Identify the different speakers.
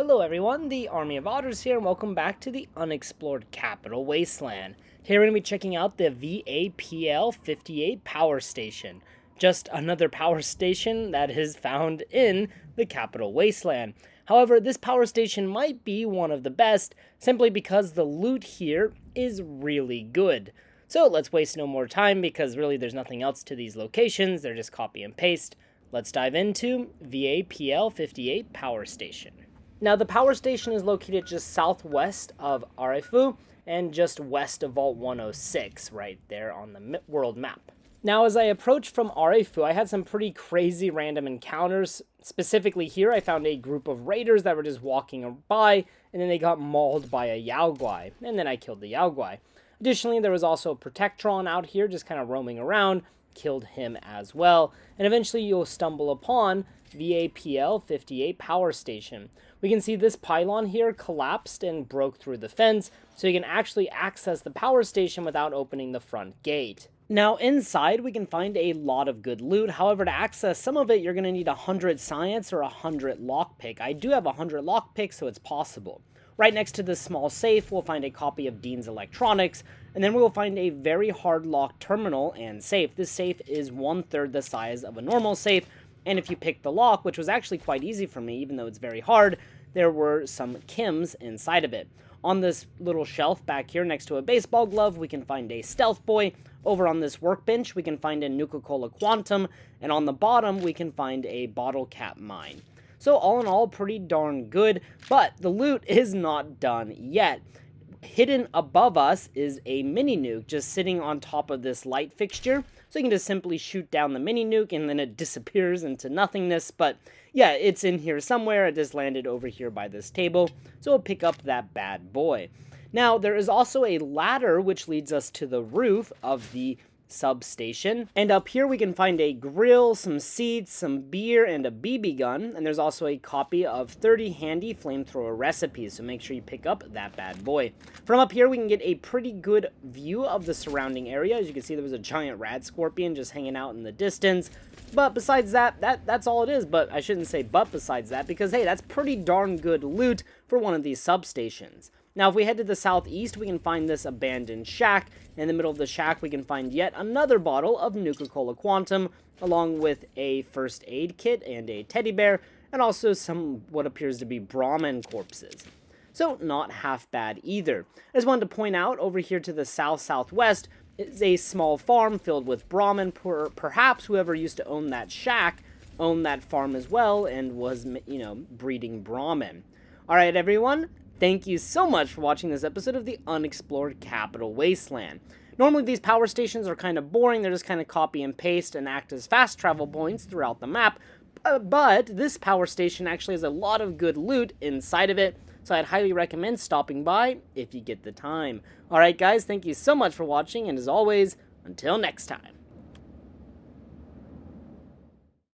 Speaker 1: Hello everyone, the Army of Otters here, and welcome back to the Unexplored Capital Wasteland. Today we're going to be checking out the VAPL-58 power station. Just another power station that is found in the Capital Wasteland. However, this power station might be one of the best, simply because the loot here is really good. So let's waste no more time, because really there's nothing else to these locations, they're just copy and paste. Let's dive into VAPL-58 power station. Now, the power station is located just southwest of Arifu and just west of Vault 106, right there on the world map. Now, as I approached from Arifu, I had some pretty crazy random encounters. Specifically here, I found a group of raiders that were just walking by, and then they got mauled by a Yaoguai, and then I killed the Yaoguai. Additionally, there was also a Protectron out here just kind of roaming around, killed him as well, and eventually you'll stumble upon VAPL-58 power station. We can see this pylon here collapsed and broke through the fence, so you can actually access the power station without opening the front gate. Now inside we can find a lot of good loot. However, to access some of it you're going to need 100 science or 100 lockpick. I do have 100 lockpick, so it's possible. Right next to this small safe we'll find a copy of Dean's Electronics, and then we will find a very hard lock terminal and safe. This safe is 1/3 the size of a normal safe, and if you pick the lock, which was actually quite easy for me even though it's very hard, there were some chems inside of it. On this little shelf back here next to a baseball glove, we can find a Stealth Boy. Over on this workbench, we can find a Nuka-Cola Quantum, and on the bottom, we can find a Bottle Cap Mine. So all in all, pretty darn good, but the loot is not done yet. Hidden above us is a mini nuke just sitting on top of this light fixture. So you can just simply shoot down the mini nuke and then it disappears into nothingness. But yeah, it's in here somewhere. It just landed over here by this table. So we'll pick up that bad boy. Now, there is also a ladder which leads us to the roof of the substation, and up here we can find a grill, some seats, some beer, and a BB gun, and there's also a copy of 30 handy flamethrower recipes, so make sure you pick up that bad boy. From up here we can get a pretty good view of the surrounding area. As you can see, there was a giant rad scorpion just hanging out in the distance, but besides that's all it is. But I shouldn't say but besides that, because hey, that's pretty darn good loot for one of these substations. Now, if we head to the southeast, we can find this abandoned shack. In the middle of the shack, we can find yet another bottle of Nuka-Cola Quantum, along with a first aid kit and a teddy bear, and also some what appears to be Brahmin corpses. So, not half bad either. I just wanted to point out, over here to the south-southwest is a small farm filled with Brahmin. Perhaps whoever used to own that shack owned that farm as well and was, breeding Brahmin. Alright, everyone. Thank you so much for watching this episode of the Unexplored Capital Wasteland. Normally these power stations are kind of boring, they're just kind of copy and paste and act as fast travel points throughout the map, but this power station actually has a lot of good loot inside of it, so I'd highly recommend stopping by if you get the time. Alright guys, thank you so much for watching, and as always, until next time.